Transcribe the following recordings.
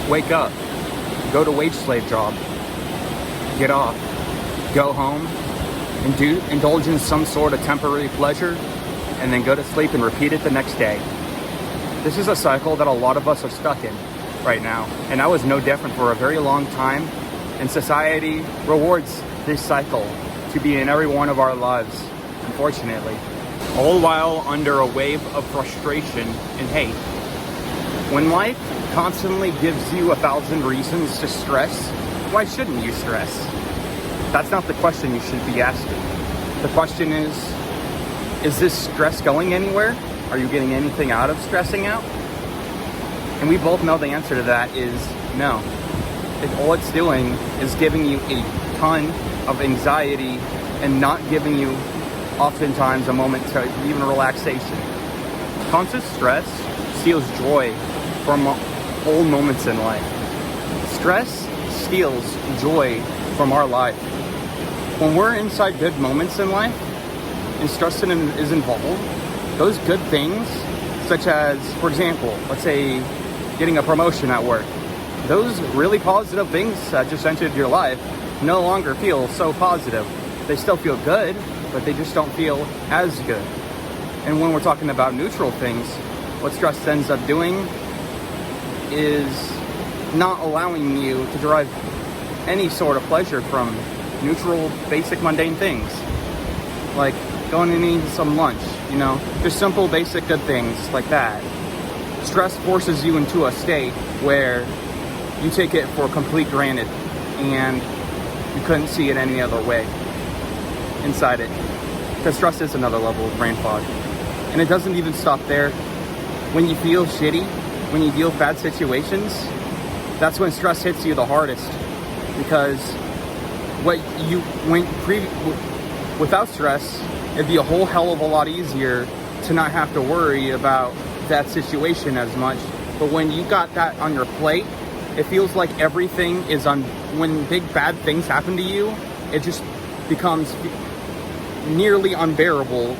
Wake up, go to wage slave job, get off, go home, and indulge in some sort of temporary pleasure, and then go to sleep and repeat it the next day. This is a cycle that a lot of us are stuck in right now, and I was no different for a very long time, and society rewards this cycle to be in every one of our lives, unfortunately. All while under a wave of frustration and hate. When life constantly gives you 1,000 reasons to stress, why shouldn't you stress? That's not the question you should be asking. The question is this stress going anywhere? Are you getting anything out of stressing out? And we both know the answer to that is no. All it's doing is giving you a ton of anxiety and not giving you oftentimes a moment to even relaxation. Conscious stress steals joy from whole moments in life. Stress steals joy from our life. When we're inside good moments in life and stress is involved, those good things, such as, for example, let's say getting a promotion at work, those really positive things that just entered your life no longer feel so positive. They still feel good, but they just don't feel as good. And when we're talking about neutral things, what stress ends up doing is not allowing you to derive any sort of pleasure from neutral, basic, mundane things. Like going and eating some lunch, just simple, basic, good things like that. Stress forces you into a state where you take it for complete granted and you couldn't see it any other way inside it. Because stress is another level of brain fog. And it doesn't even stop there. When you feel shitty, when you deal with bad situations, that's when stress hits you the hardest. Because without stress, it'd be a whole hell of a lot easier to not have to worry about that situation as much. But when you got that on your plate, it feels like everything is when big bad things happen to you, it just becomes nearly unbearable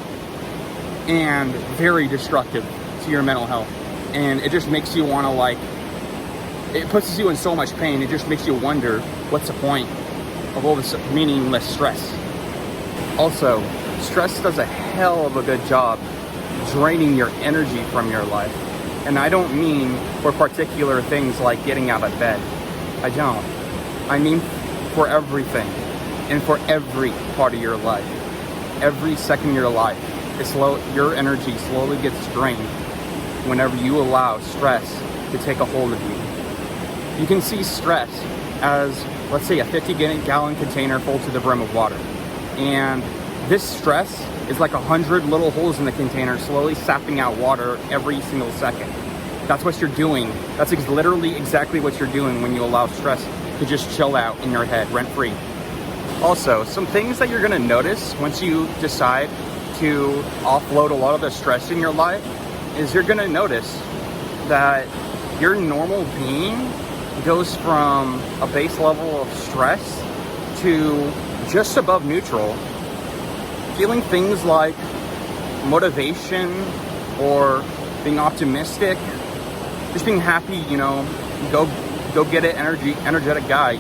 and very destructive to your mental health. And it just makes you want to it puts you in so much pain, it just makes you wonder, what's the point of all this meaningless stress? Also, stress does a hell of a good job draining your energy from your life. And I don't mean for particular things like getting out of bed. I don't. I mean for everything and for every part of your life. Every second of your life, your energy slowly gets drained whenever you allow stress to take a hold of you. You can see stress as, let's say, a 50-gallon container full to the brim of water. And this stress is like 100 little holes in the container slowly sapping out water every single second. That's what you're doing. That's literally exactly what you're doing when you allow stress to just chill out in your head, rent-free. Also, some things that you're gonna notice once you decide to offload a lot of the stress in your life is you're gonna notice that your normal being goes from a base level of stress to just above neutral, feeling things like motivation or being optimistic, just being happy, go get it, energetic guy,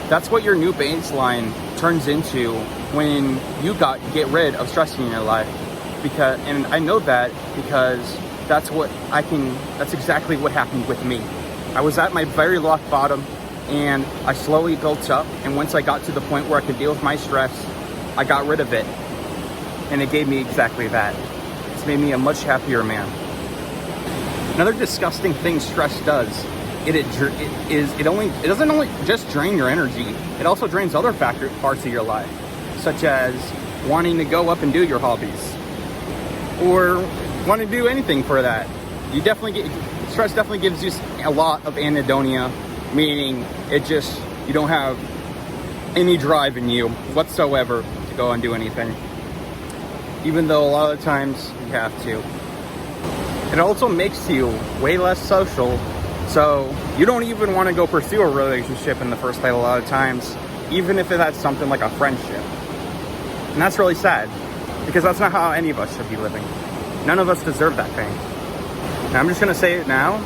That's what your new baseline turns into when you get rid of stress in your life. And I know that because that's exactly what happened with me. I was at my very rock bottom and I slowly built up, and once I got to the point where I could deal with my stress, I got rid of it. And it gave me exactly that. It's made me a much happier man. Another disgusting thing stress does, it doesn't only just drain your energy, it also drains other parts of your life, such as wanting to go up and do your hobbies, or want to do anything for that. Stress definitely gives you a lot of anhedonia, meaning you don't have any drive in you whatsoever to go and do anything, even though a lot of the times you have to. It also makes you way less social, so you don't even want to go pursue a relationship in the first place a lot of times, even if that's something like a friendship. And that's really sad, because that's not how any of us should be living. None of us deserve that pain. Now, I'm just going to say it now.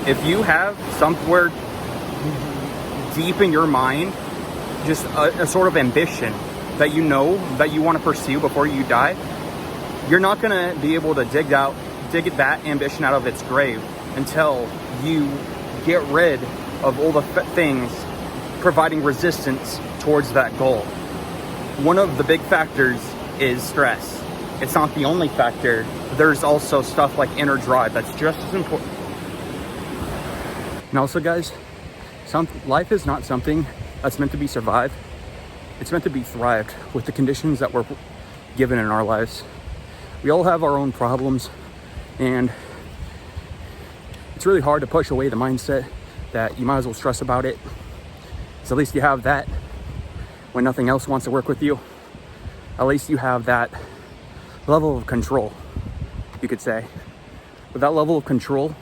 If you have somewhere deep in your mind just a sort of ambition that you know that you want to pursue before you die, you're not going to be able to dig that ambition out of its grave until you get rid of all the things providing resistance towards that goal. One of the big factors is stress. It's not the only factor. There's also stuff like inner drive that's just as important. And also, guys, life is not something that's meant to be survived. It's meant to be thrived with the conditions that we're given in our lives. We all have our own problems, and it's really hard to push away the mindset that you might as well stress about it. So at least you have that when nothing else wants to work with you. At least you have that level of control, you could say. With that level of control,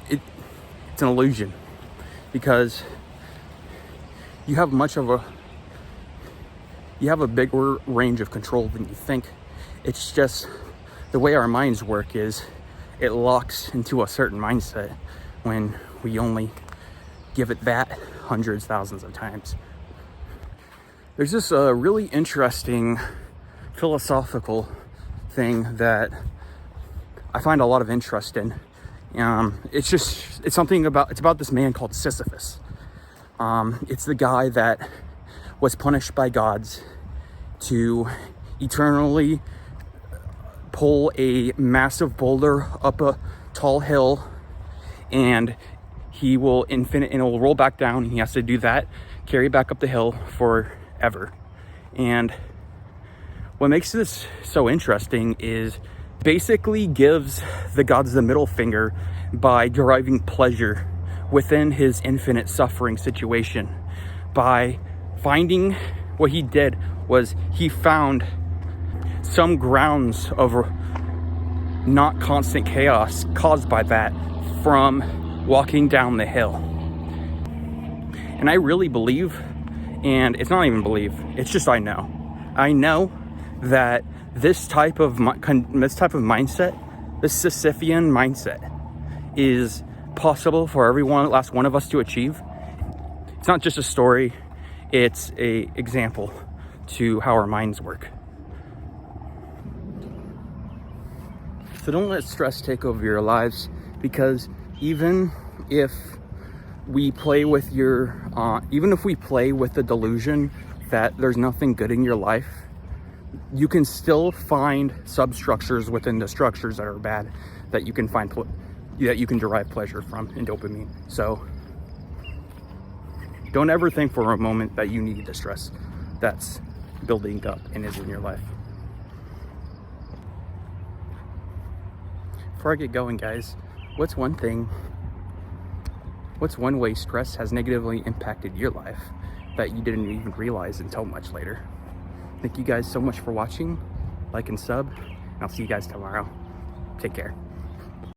it's an illusion, because you have a bigger range of control than you think. It's just the way our minds work is it locks into a certain mindset when we only give it that hundreds, thousands of times. There's this really interesting philosophical thing that I find a lot of interest in. It's about this man called Sisyphus. It's the guy that was punished by gods to eternally pull a massive boulder up a tall hill, and it will roll back down, and he has to do that, carry back up the hill forever. And what makes this so interesting is basically gives the gods the middle finger by deriving pleasure within his infinite suffering situation. By finding, what he did was he found some grounds of not constant chaos caused by that from walking down the hill. And I really believe, and it's not even believe, it's just I know that this type of mindset, this Sisyphean mindset, is possible for last one of us to achieve. It's not just a story, it's a example to how our minds work. So don't let stress take over your lives, because even if we play with the delusion that there's nothing good in your life, you can still find substructures within the structures that are bad that you can find that you can derive pleasure from in dopamine. So don't ever think for a moment that you need the stress that's building up and is in your life. Before I get going, guys, what's one way stress has negatively impacted your life that you didn't even realize until much later? Thank you guys so much for watching. Like and sub, and I'll see you guys tomorrow. Take care.